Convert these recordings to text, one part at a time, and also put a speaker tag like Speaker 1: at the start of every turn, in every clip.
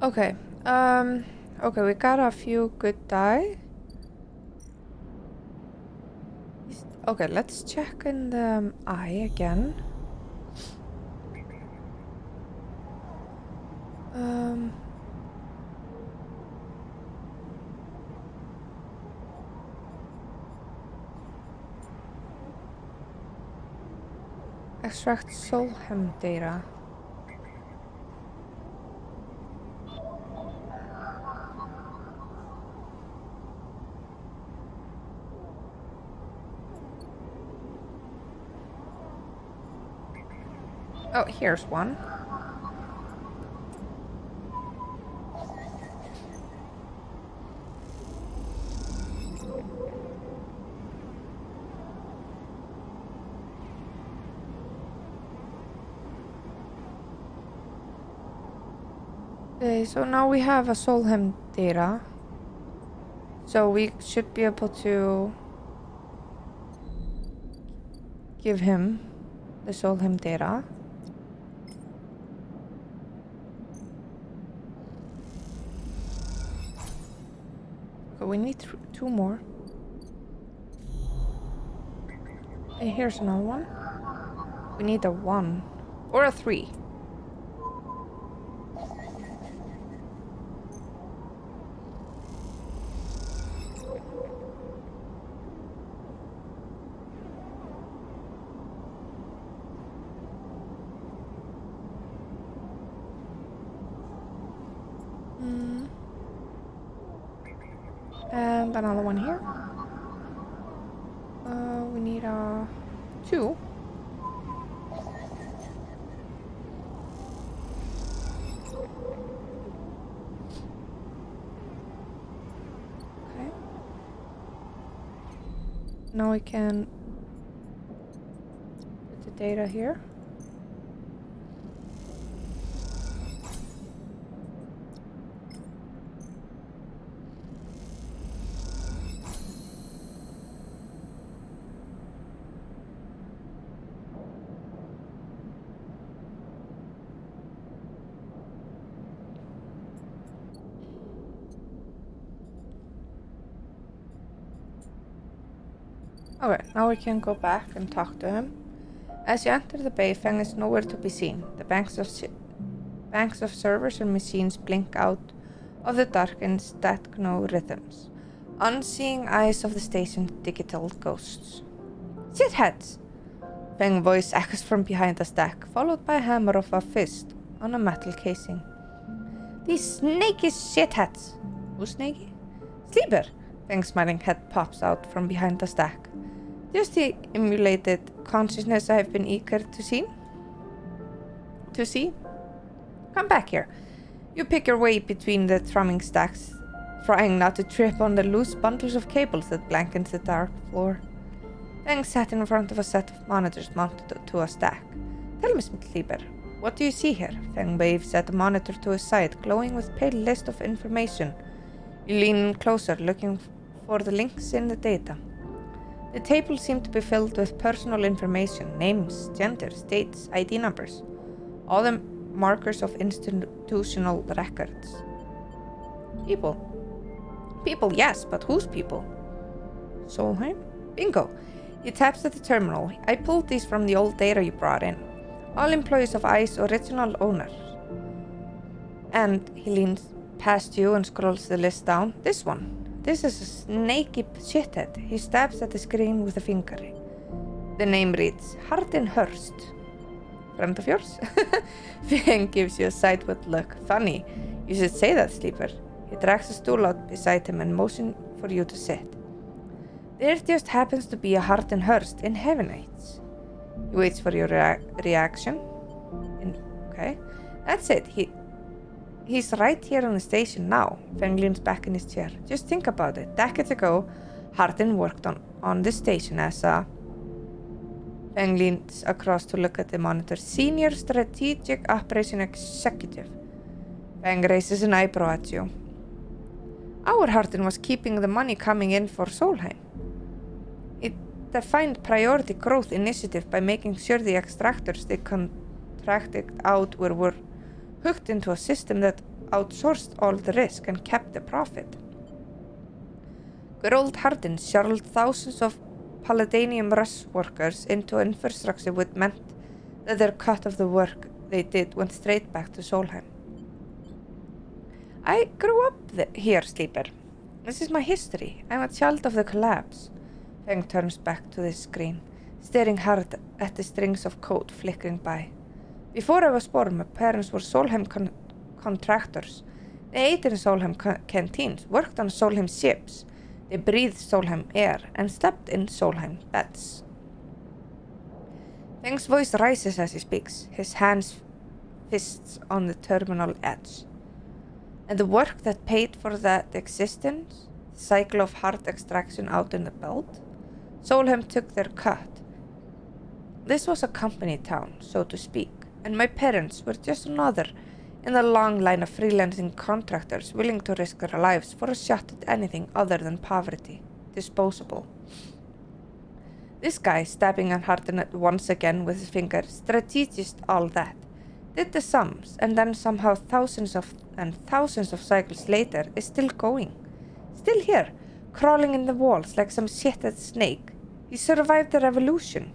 Speaker 1: Okay. Okay, we got a few good dye. Okay, let's check in the eye again. Extract Solheim data. Oh, here's one. Okay, so now we have a Solheim data. So we should be able to give him the Solheim data. Okay, we need two more. Hey, here's another one. We need a 1 or a 3. And another one here. We need a 2. Okay. Now we can put the data here. Okay, now we can go back and talk to him. As you enter the bay, Feng is nowhere to be seen. The banks of servers and machines blink out of the darkened techno rhythms. Unseeing eyes of the station, digital ghosts. Shitheads! Feng's voice echoes from behind a stack, followed by a hammer of a fist on a metal casing. These snaky shitheads! Who's snaky? Sleeper! Feng's smiling head pops out from behind the stack. Just the emulated consciousness I've been eager to see. Come back here. You pick your way between the thrumming stacks, trying not to trip on the loose bundles of cables that blanket the dark floor. Feng sat in front of a set of monitors mounted to a stack. Tell me, Sleeper, what do you see here? Feng waves at the monitor to his side, glowing with pale list of information. You lean in closer, looking for the links in the data. The table seemed to be filled with personal information, names, genders, dates, ID numbers, all the markers of institutional records. People, yes, but whose people? Solheim? Bingo. He taps at the terminal. I pulled these from the old data you brought in. All employees of ICE original owners. And he leans past you and scrolls the list down. This one. This is a snaky shithead. He stabs at the screen with a finger. The name reads, Hardin Hurst. Friend of yours? Feng gives you a sideward look. Funny. You should say that, Sleeper. He drags a stool out beside him and motions for you to sit. There just happens to be a Hardin Hurst in Heavenites. He waits for your reaction. Okay. That's it. He's right here on the station now. Feng leans back in his chair. Just think about it. Decades ago, Hardin worked on this station as a... Feng leans across to look at the monitor. Senior Strategic Operation Executive. Feng raises an eyebrow at you. Our Hardin was keeping the money coming in for Solheim. It defined priority growth initiative by making sure the extractors they contracted out were hooked into a system that outsourced all the risk and kept the profit. Good old Hardin shuttled thousands of palladium rush workers into infrastructure which meant that their cut of the work they did went straight back to Solheim. I grew up here, Sleeper. This is my history. I'm a child of the collapse. Feng turns back to the screen, staring hard at the strings of code flickering by. Before I was born, my parents were Solheim contractors. They ate in Solheim canteens, worked on Solheim ships. They breathed Solheim air and slept in Solheim beds. Feng's voice rises as he speaks, his hands fists on the terminal edge. And the work that paid for that existence, the cycle of hard extraction out in the belt, Solheim took their cut. This was a company town, so to speak, and my parents were just another in the long line of freelancing contractors willing to risk their lives for a shot at anything other than poverty, disposable. This guy, stabbing at Hardin once again with his finger, strategist all that, did the sums, and then somehow thousands of cycles later is still going. Still here, crawling in the walls like some shithead snake. He survived the revolution.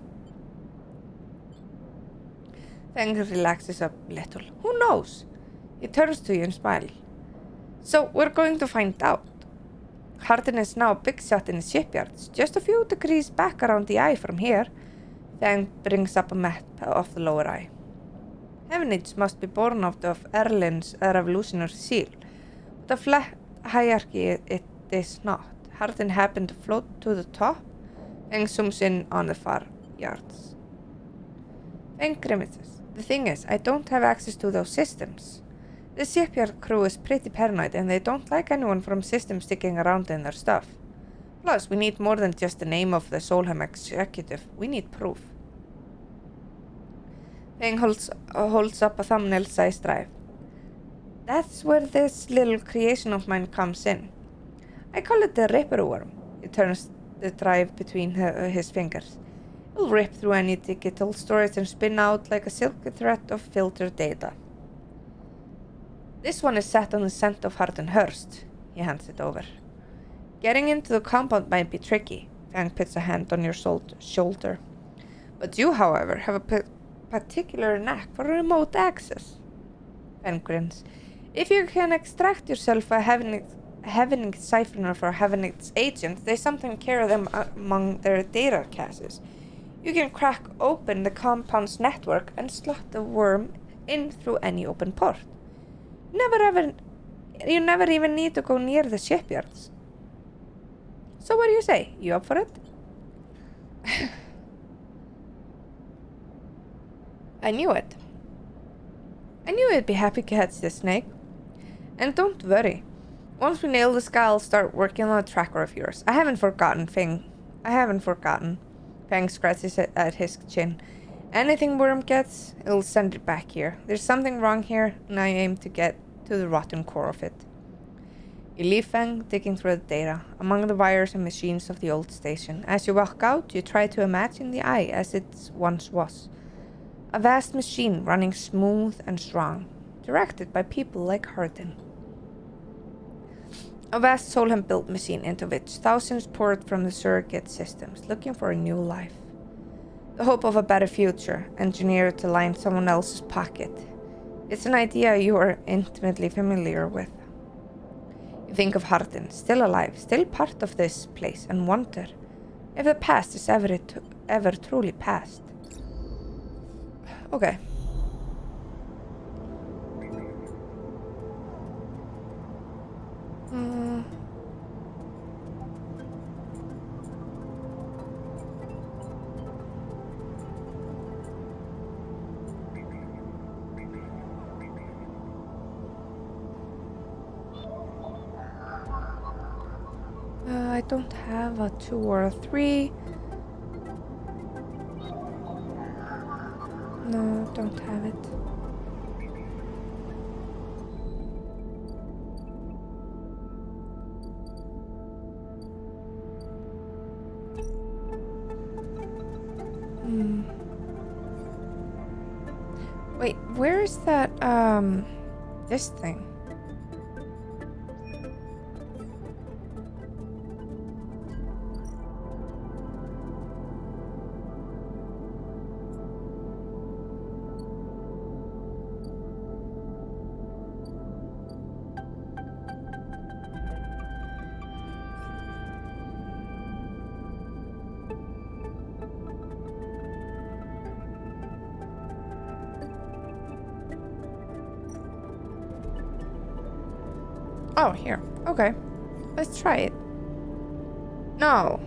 Speaker 1: Feng relaxes a little. Who knows? He turns to you and smiles. So we're going to find out. Hardin is now a big shot in the shipyards, just a few degrees back around the eye from here. Feng brings up a map of the lower eye. Heavenage must be born out of Erlin's revolutionary seal, but a flat hierarchy it is not. Hardin happened to float to the top. Feng zooms in on the far yards. Feng grimaces. The thing is, I don't have access to those systems. The shipyard crew is pretty paranoid and they don't like anyone from systems sticking around in their stuff. Plus, we need more than just the name of the Solheim executive. We need proof. Feng holds up a thumbnail-sized drive. That's where this little creation of mine comes in. I call it the Ripper Worm. He turns the drive between his fingers. It will rip through any digital storage and spin out like a silky thread of filtered data. This one is set on the scent of Hardinhurst. He hands it over. Getting into the compound might be tricky. Feng puts a hand on your shoulder. But you, however, have a particular knack for remote access. Feng grins. If you can extract yourself a Heavenix siphoner for Heavenix agent, they sometimes carry them among their data caches. You can crack open the compound's network and slot the worm in through any open port. You never even need to go near the shipyards. So what do you say? You up for it? I knew it. I knew you'd be happy to catch this snake. And don't worry. Once we nail this guy, I'll start working on a tracker of yours. I haven't forgotten. Feng scratches at his chin. Anything Worm gets, it'll send it back here. There's something wrong here, and I aim to get to the rotten core of it. You leave Feng digging through the data, among the wires and machines of the old station. As you walk out, you try to imagine the eye as it once was. A vast machine running smooth and strong, directed by people like Hardin. A vast Solheim-built machine into which thousands poured from the surrogate systems, looking for a new life. The hope of a better future, engineered to line someone else's pocket. It's an idea you are intimately familiar with. You think of Hardin, still alive, still part of this place, and wonder if the past is ever truly past. Okay. I don't have a 2 or a 3. No, don't have it. Wait, where is that, this thing? Oh, here. Okay. Let's try it. No.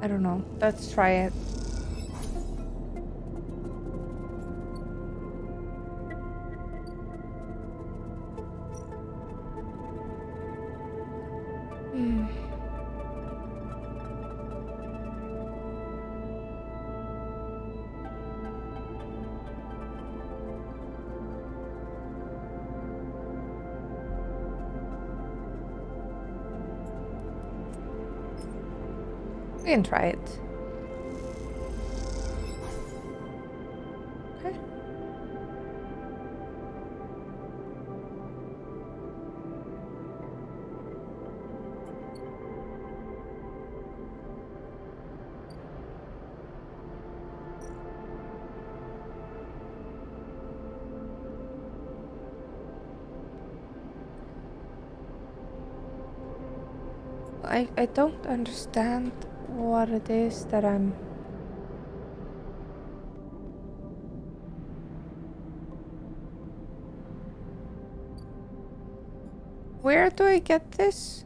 Speaker 1: I don't know. Let's try it. We can try it. Okay. I don't understand what it is that I'm... Where do I get this?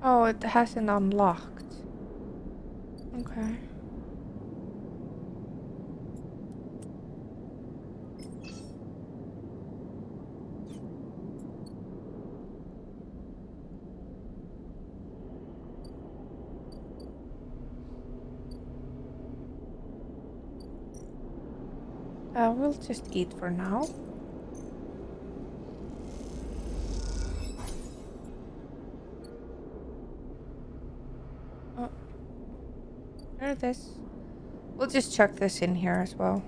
Speaker 1: Oh, it hasn't unlocked. Okay. We'll just eat for now. Oh, there it is. We'll just chuck this in here as well.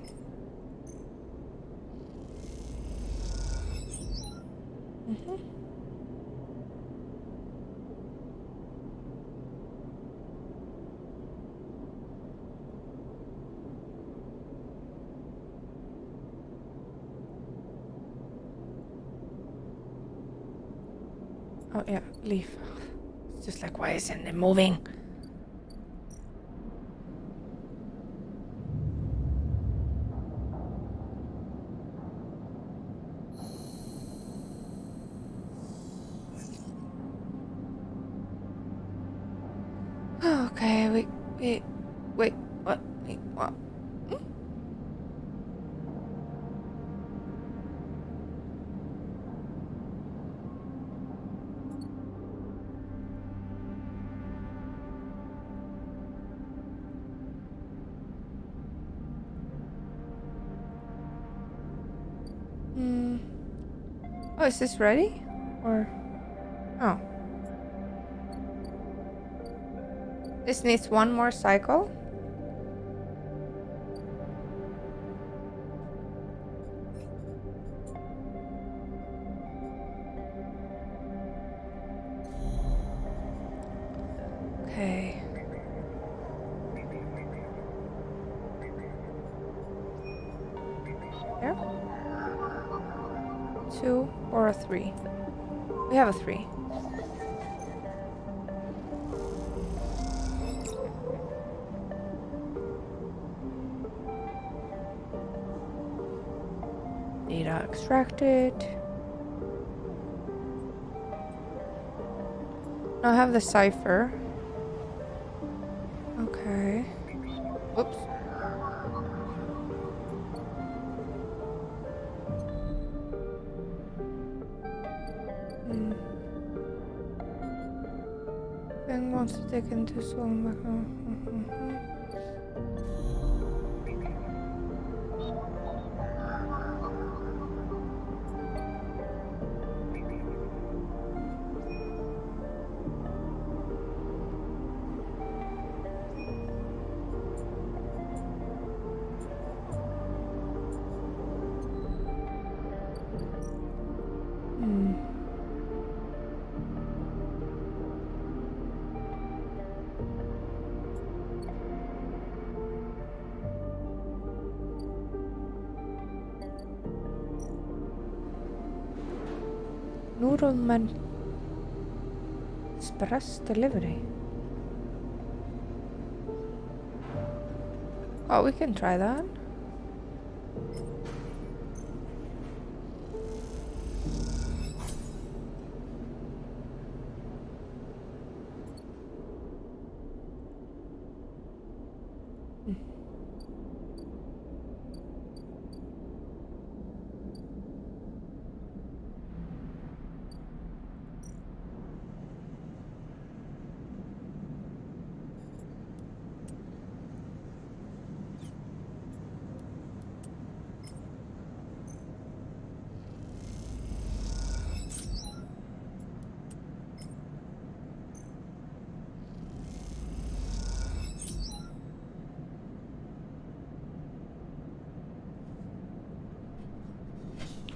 Speaker 1: Oh yeah, leaf. It's just like, why isn't it moving? Okay, wait, what? Wait, what? Oh, is this ready? Or... Oh. This needs one more cycle? Okay. There? 2 or a 3? We have a 3. Data extracted. Now I have the cipher. Okay. Whoops. Ben wants to take into swim back. Noodleman Express Delivery. Oh, we can try that.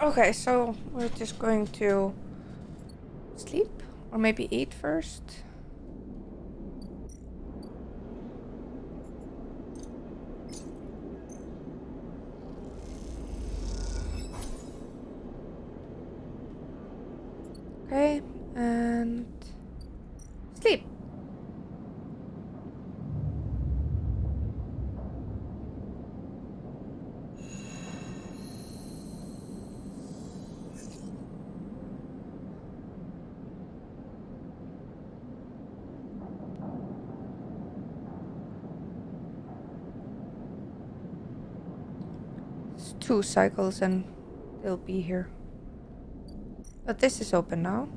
Speaker 1: Okay, so we're just going to sleep or maybe eat first. Okay, and sleep. It's 2 cycles and they'll be here. But this is open now.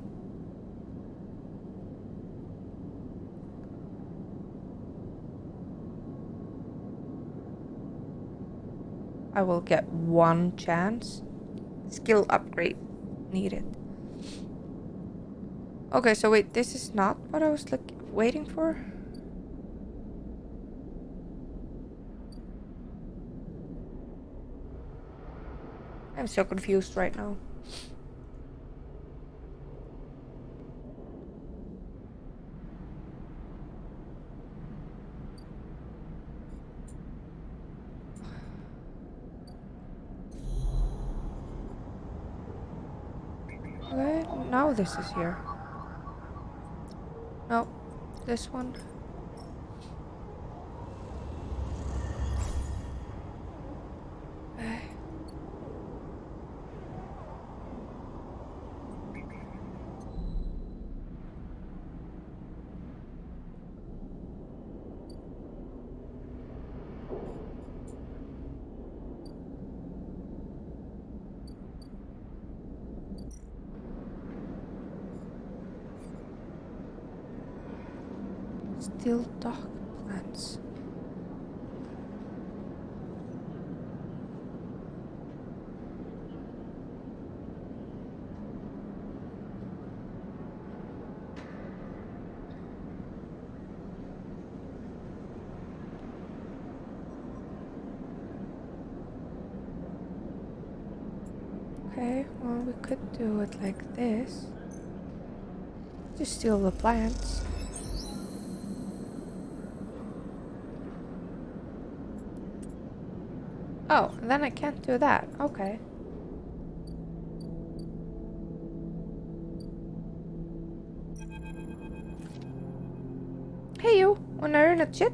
Speaker 1: I will get 1 chance. Skill upgrade needed. Okay, so wait, this is not what I was waiting for? I'm so confused right now. Okay, now this is here. No, this one. Still dark plants. Okay, well we could do it like this. Just steal the plants. Oh, then I can't do that. Okay. Hey you, wanna earn a chit?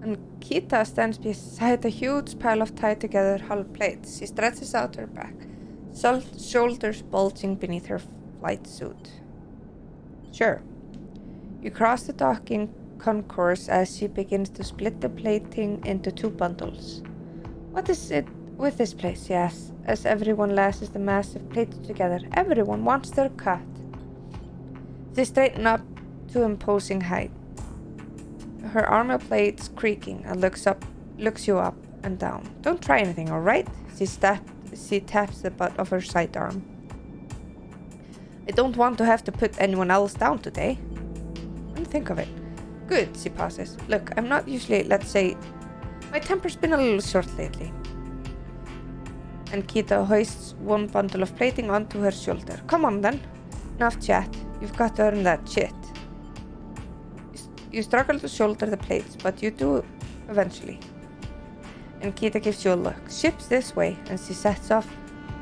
Speaker 1: And Kita stands beside a huge pile of tied together hull plates. She stretches out her back, shoulders bulging beneath her flight suit. Sure. You cross the docking concourse as she begins to split the plating into 2 bundles. What is it with this place, she asks, as everyone lashes the massive plates together. Everyone wants their cut. They straighten up to imposing height. Her armor plates creaking and looks you up and down. Don't try anything, alright? She taps the butt of her sidearm. I don't want to have to put anyone else down today. What do you think of it? Good, she pauses. Look, I'm not usually, let's say, my temper's been a little short lately. And Kita hoists 1 bundle of plating onto her shoulder. Come on then. Enough chat. You've got to earn that shit. You struggle to shoulder the plates, but you do eventually. And Kita gives you a look. Ship's this way, and she sets off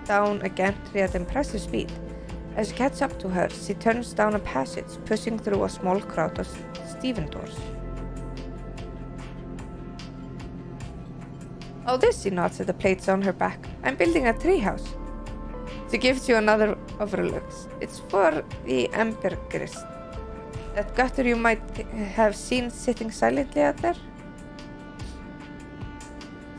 Speaker 1: down a gantry at impressive speed. As she gets up to her, she turns down a passage, pushing through a small crowd of stevedores. Oh, this, she nods at the plates on her back. I'm building a treehouse. She gives you another of her looks. It's for the ambergris. That gutter you might have seen sitting silently out there.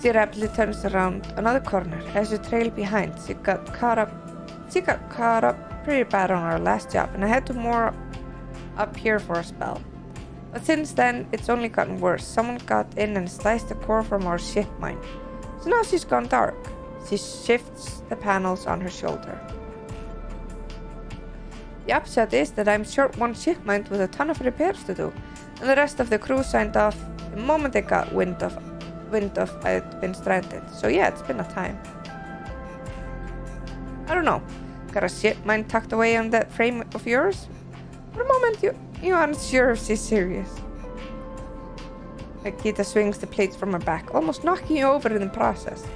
Speaker 1: She rapidly turns around another corner. As you trail behind, she got caught up pretty bad on her last job, and I had to moor up here for a spell. But since then, it's only gotten worse. Someone got in and sliced the core from our ship mine. So now she's gone dark. She shifts the panels on her shoulder. The upshot is that I'm short one shipment with a ton of repairs to do, and the rest of the crew signed off the moment they got wind of I'd been stranded. So yeah, it's been a time. I don't know. Got a shipment tucked away on that frame of yours? For a moment you aren't sure if she's serious. Akita swings the plates from her back, almost knocking you over in the process.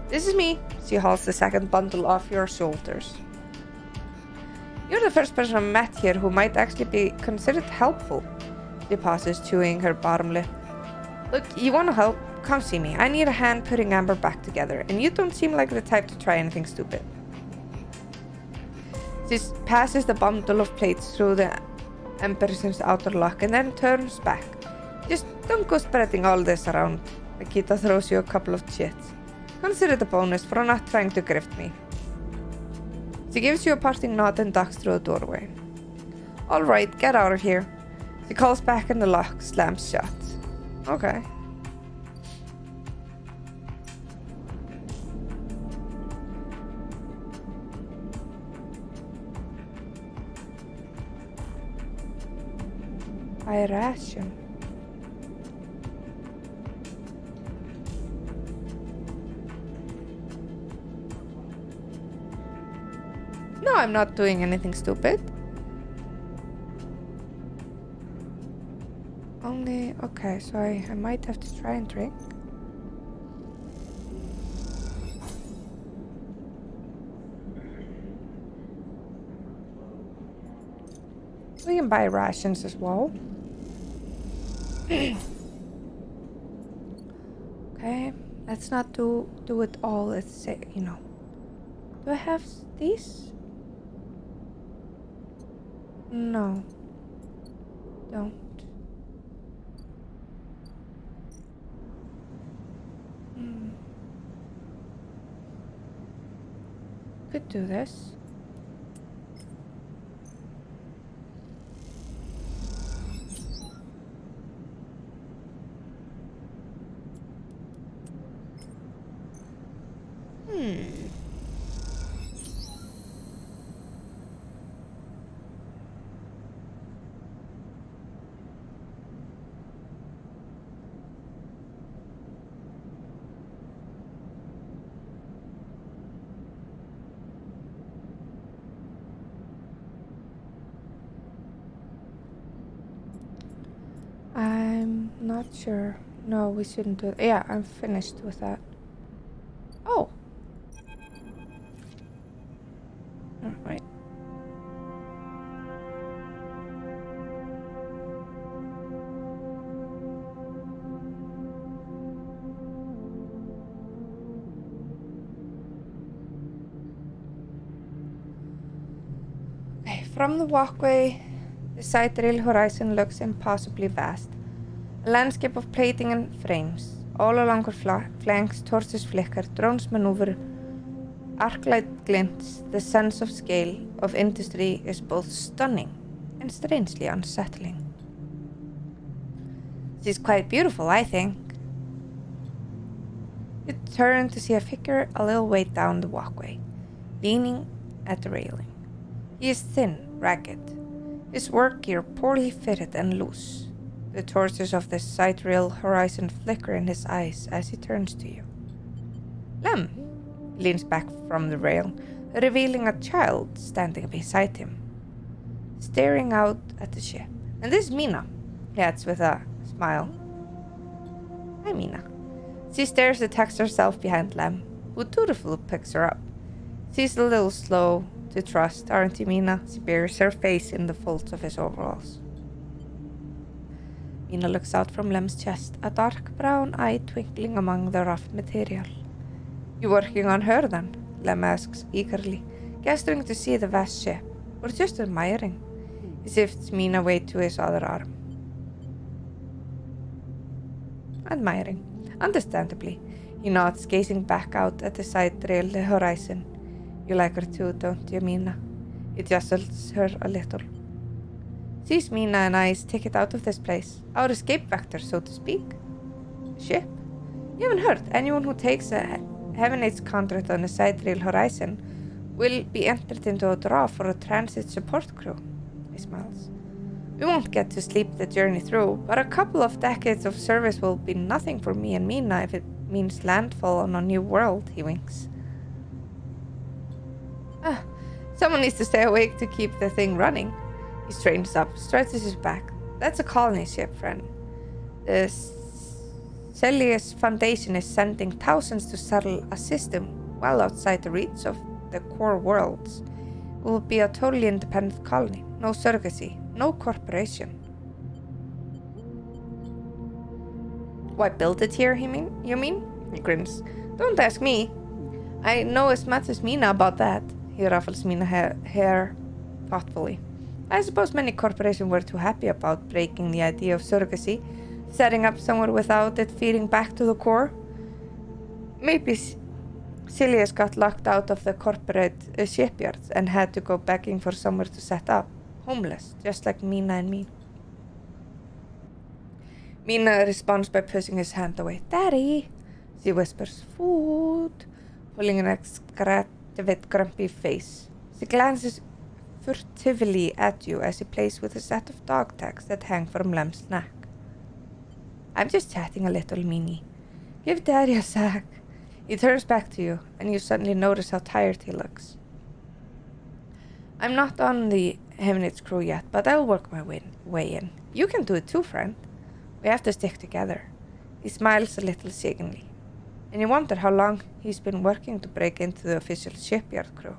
Speaker 1: This is me. She hauls the second bundle off your shoulders. You're the first person I've met here who might actually be considered helpful. She pauses, chewing her bottom lip. Look, you want to help? Come see me. I need a hand putting Amber back together, and you don't seem like the type to try anything stupid. She passes the bundle of plates through the Emberson's outer lock and then turns back. Just don't go spreading all this around. Akita throws you a couple of chits. Consider it a bonus for not trying to grift me. She gives you a parting nod and ducks through the doorway. Alright, get out of here. She calls back and the lock slams shut. Okay. I ration. No, I'm not doing anything stupid. Only, okay, so I might have to try and drink. We can buy rations as well. Okay, let's not do it all. Let's say, Do I have these? No. Don't. Could do this. I'm not sure. No, we shouldn't do it. Yeah, I'm finished with that. Oh. Alright. Okay, from the walkway, the sidereal horizon looks impossibly vast. A landscape of plating and frames. All along her flanks, torches flicker, drones maneuver, arclight glints. The sense of scale of industry is both stunning and strangely unsettling. She's quite beautiful, I think. You turn to see a figure a little way down the walkway, leaning at the railing. He is thin, ragged, his work gear poorly fitted and loose. The torches of the sidereal horizon flicker in his eyes as he turns to you. Lem leans back from the rail, revealing a child standing beside him, staring out at the ship. And this is Mina, he adds with a smile. Hi, Mina. She stares at text herself behind Lem, who dutifully picks her up. She's a little slow to trust, aren't you, Mina? She buries her face in the folds of his overalls. Mina looks out from Lem's chest, a dark brown eye twinkling among the rough material. You working on her then? Lem asks eagerly, gesturing to see the vast ship. Or just admiring? He shifts Mina weight to his other arm. Admiring. Understandably. He nods, gazing back out at the sidetrail horizon. You like her too, don't you, Mina? He jostles her a little. Sees Mina and I's ticket out of this place. Our escape vector, so to speak. Ship? You haven't heard. Anyone who takes a Heaven Age contract on the sidetrail horizon will be entered into a draw for a transit support crew. He smiles. We won't get to sleep the journey through, but a couple of decades of service will be nothing for me and Mina if it means landfall on a new world, he winks. Someone needs to stay awake to keep the thing running. He straightens up, stretches his back. That's a colony ship, friend. The Celius Foundation is sending thousands to settle a system well outside the reach of the core worlds. It will be a totally independent colony. No surrogacy, no corporation. Why build it here, you mean? He grins. Don't ask me. I know as much as Mina about that. He ruffles Mina's hair thoughtfully. I suppose many corporations were too happy about breaking the idea of surrogacy, setting up somewhere without it feeding back to the core. Maybe Celius got locked out of the corporate shipyards and had to go begging for somewhere to set up. Homeless, just like Mina and me. Mina responds by pushing his hand away. Daddy, she whispers, food, pulling an excret with grumpy face. She glances furtively at you as he plays with a set of dog tags that hang from Lem's neck. I'm just chatting a little, Minnie. Give Daddy a sec. He turns back to you, and you suddenly notice how tired he looks. I'm not on the Heaven Age crew yet, but I'll work my way in. You can do it too, friend. We have to stick together. He smiles a little shakenly, and you wonder how long he's been working to break into the official shipyard crew.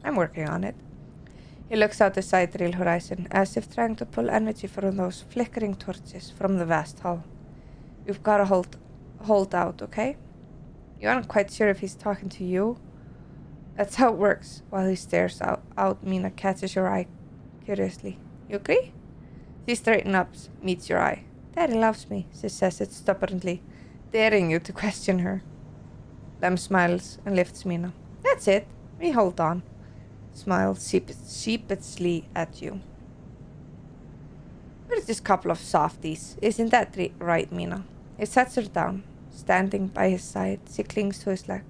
Speaker 1: I'm working on it. He looks out the sidetrail horizon, as if trying to pull energy from those flickering torches from the vast hull. You've got to hold out, okay? You aren't quite sure if he's talking to you. That's how it works. While he stares out, Mina catches your eye curiously. You agree? She straightens up, meets your eye. Daddy loves me, she says it stubbornly, daring you to question her. Lem smiles and lifts Mina. That's it. We hold on. Smiles sheepishly at you. We're just a couple of softies. Isn't that right, Mina? He sets her down, standing by his side. She clings to his leg.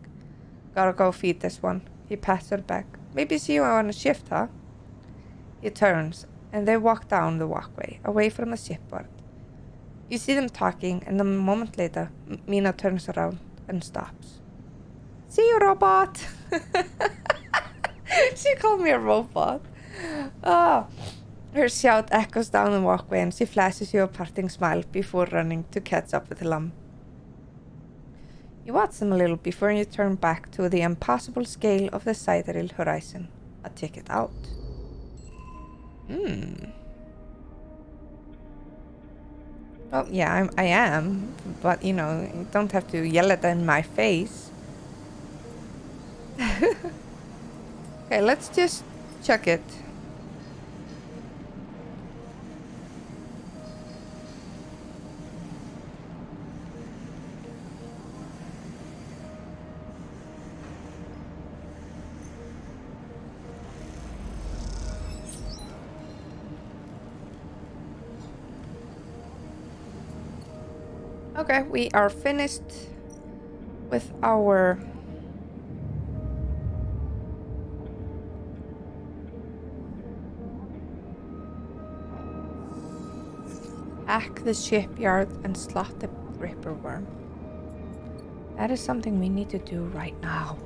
Speaker 1: Gotta go feed this one. He pats her back. Maybe see you on a shift, huh? He turns, and they walk down the walkway, away from the shipboard. You see them talking, and a moment later, Mina turns around and stops. See you, robot! She called me a robot. Her shout echoes down the walkway, and she flashes you a parting smile before running to catch up with Lum. You watch them a little before you turn back to the impossible scale of the sidereal horizon. A ticket out. Well, yeah, I am, but you know, you don't have to yell it in my face. Okay, let's just check it. Okay, we are finished with our hack the shipyard and slot the Ripper Worm. That is something we need to do right now.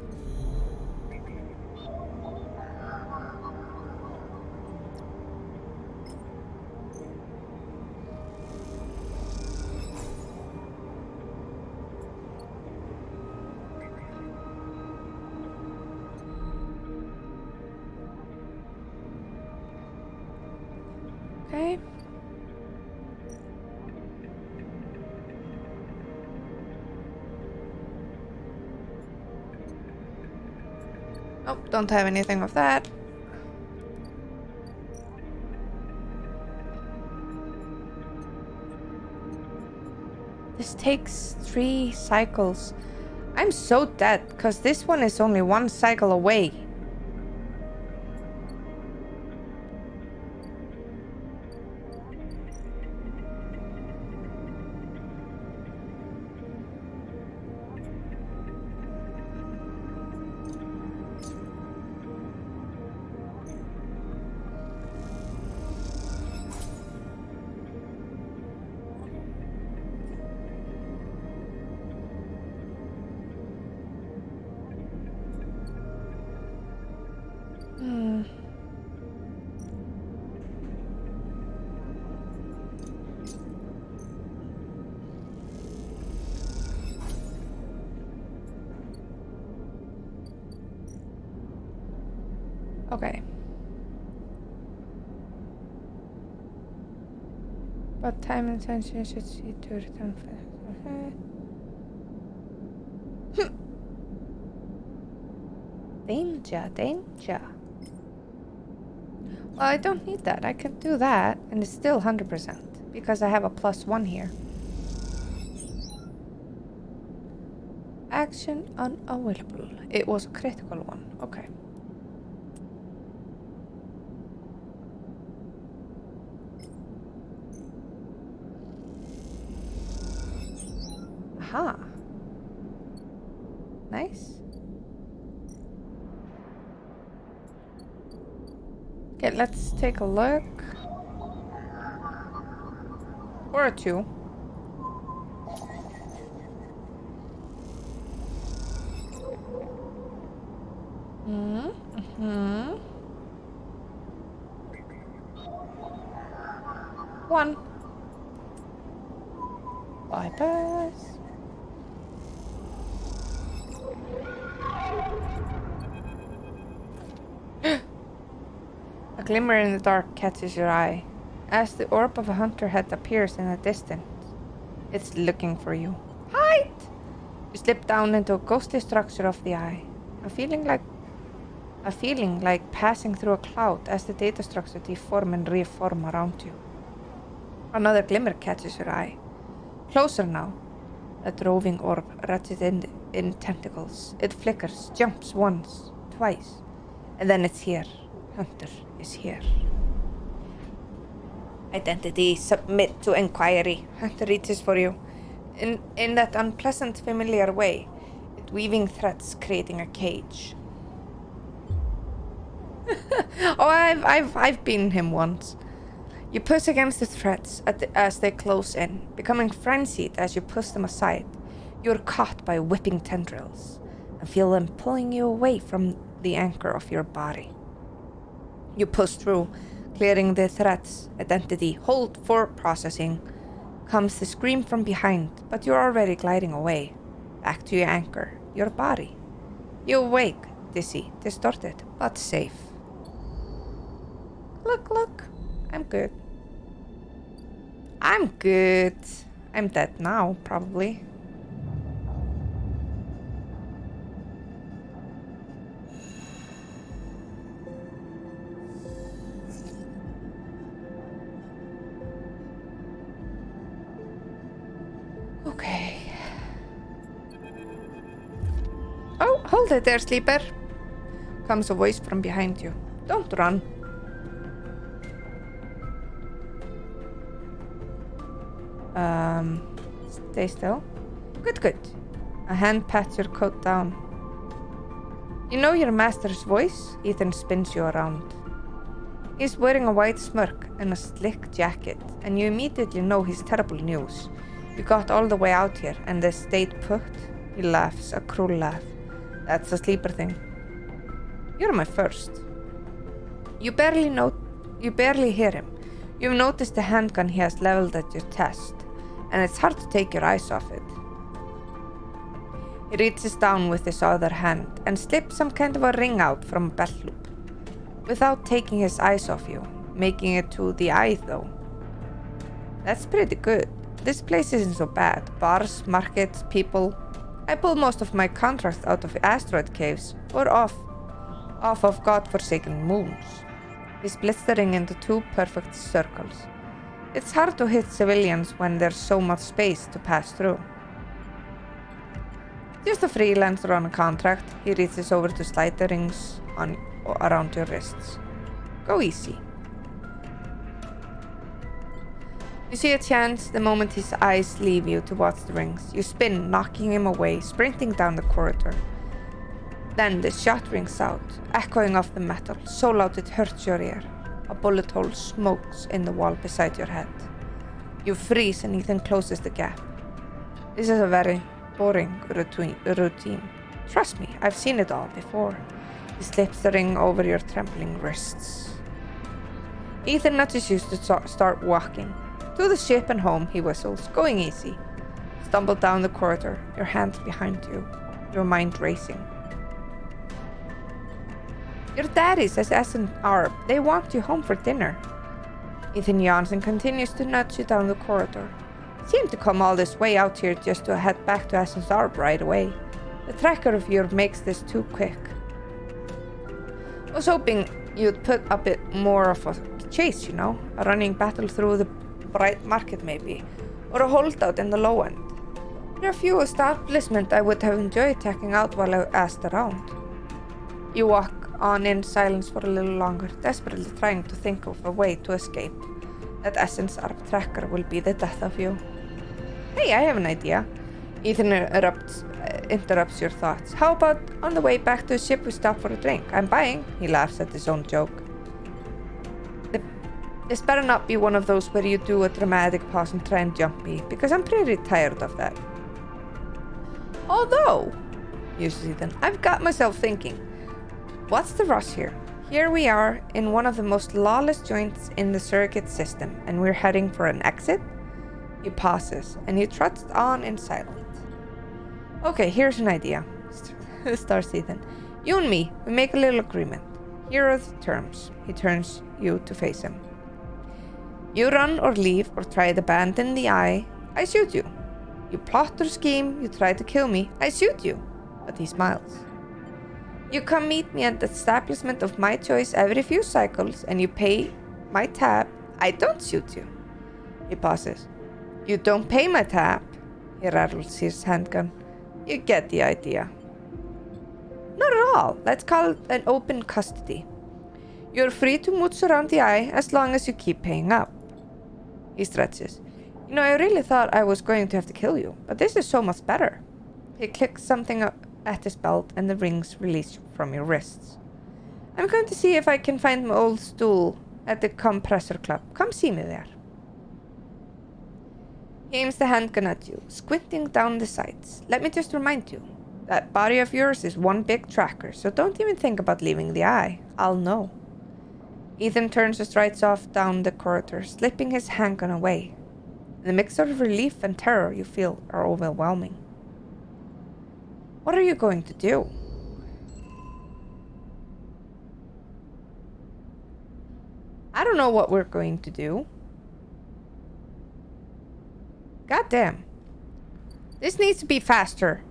Speaker 1: Okay. Oh, don't have anything of that. This takes 3 cycles. I'm so dead, because this one is only 1 cycle away. Okay. But time and attention should see to return for Danger, danger. Well, I don't need that. I can do that, and it's still 100%, because I have a +1 here. Action unavailable. It was a critical one. Okay. Aha. Nice. Okay, let's take a look. Or a 2. Mm-hmm. 1. Bypass. A glimmer in the dark catches your eye. As the orb of a hunter head appears in the distance, it's looking for you. Hide! You slip down into a ghostly structure of the eye. A feeling like passing through a cloud as the data structure deform and reform around you. Another glimmer catches your eye. Closer now. A roving orb wrapped in tentacles. It flickers, jumps once, twice, and then it's here. Hunter is here. Identity, submit to inquiry. Hunter reaches for you. In that unpleasant, familiar way, it weaving threads, creating a cage. Oh, I've been him once. You push against the threads as they close in, becoming frenzied as you push them aside. You're caught by whipping tendrils and feel them pulling you away from the anchor of your body. You push through, clearing the threads. Identity, hold for processing. Comes the scream from behind, but you're already gliding away. Back to your anchor, your body. You awake, dizzy, distorted, but safe. Look, I'm good. I'm good. I'm dead now, probably. Okay. Oh, hold it there, sleeper. Comes a voice from behind you. Don't run. Stay still. Good. A hand pats your coat down. You know your master's voice? Ethan spins you around. He's wearing a white smirk and a slick jacket, and you immediately know his terrible news. You got all the way out here, and they stayed put. He laughs, a cruel laugh. That's a sleeper thing. You're my first. You barely hear him. You've noticed the handgun he has leveled at your chest, and it's hard to take your eyes off it. He reaches down with his other hand and slips some kind of a ring out from a belt loop. Without taking his eyes off you, making it to the eye though. That's pretty good. This place isn't so bad. Bars, markets, people. I pull most of my contracts out of asteroid caves or off of godforsaken moons. He splits the ring into 2 perfect circles. It's hard to hit civilians when there's so much space to pass through. Just a freelancer on a contract. He reaches over to slide the rings around your wrists. Go easy. You see a chance the moment his eyes leave you to watch the rings. You spin, knocking him away, sprinting down the corridor. Then the shot rings out, echoing off the metal, so loud it hurts your ear. A bullet hole smokes in the wall beside your head. You freeze and Ethan closes the gap. This is a very boring routine. Trust me, I've seen it all before. He slips the ring over your trembling wrists. Ethan nudges you to start walking. To the ship and home, he whistles, going easy. Stumble down the corridor, your hands behind you, your mind racing. Your daddy says S and R, they want you home for dinner. Ethan yawns and continues to nudge you down the corridor. Seem to come all this way out here just to head back to S and R right away. The tracker of yours makes this too quick. I was hoping you'd put a bit more of a chase, a running battle through the bright market maybe, or a holdout in the low end. There are a few establishments I would have enjoyed checking out while I asked around. You walk on in silence for a little longer, desperately trying to think of a way to escape. That Essence Arb tracker will be the death of you. Hey, I have an idea. Ethan interrupts your thoughts. How about on the way back to the ship we stop for a drink? I'm buying. He laughs at his own joke. This better not be one of those where you do a dramatic pause and try and jump me, because I'm pretty tired of that. Although, uses Ethan, I've got myself thinking, what's the rush here? Here we are in one of the most lawless joints in the surrogate system, and we're heading for an exit? He pauses, and he trots on in silence. Okay, here's an idea, starts Ethan. You and me, we make a little agreement. Here are the terms. He turns you to face him. You run or leave or try to abandon the eye, I shoot you. You plot or scheme, you try to kill me, I shoot you. But he smiles. You come meet me at the establishment of my choice every few cycles and you pay my tab, I don't shoot you. He pauses. You don't pay my tab. He rattles his handgun. You get the idea. Not at all. Let's call it an open custody. You're free to mooch around the eye as long as you keep paying up. He stretches. I really thought I was going to have to kill you, but this is so much better. He clicks something at his belt and the rings release from your wrists. I'm going to see if I can find my old stool at the compressor club. Come see me there. He aims the handgun at you, squinting down the sights. Let me just remind you, that body of yours is one big tracker, so don't even think about leaving the eye. I'll know. Ethan turns and strides off down the corridor, slipping his handgun away. The mix of relief and terror you feel are overwhelming. What are you going to do? I don't know what we're going to do. Goddamn. This needs to be faster.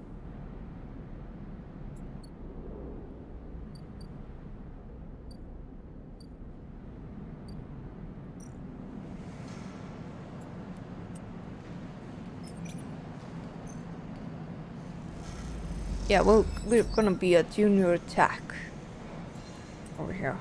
Speaker 1: Yeah, we're gonna be a junior attack over here.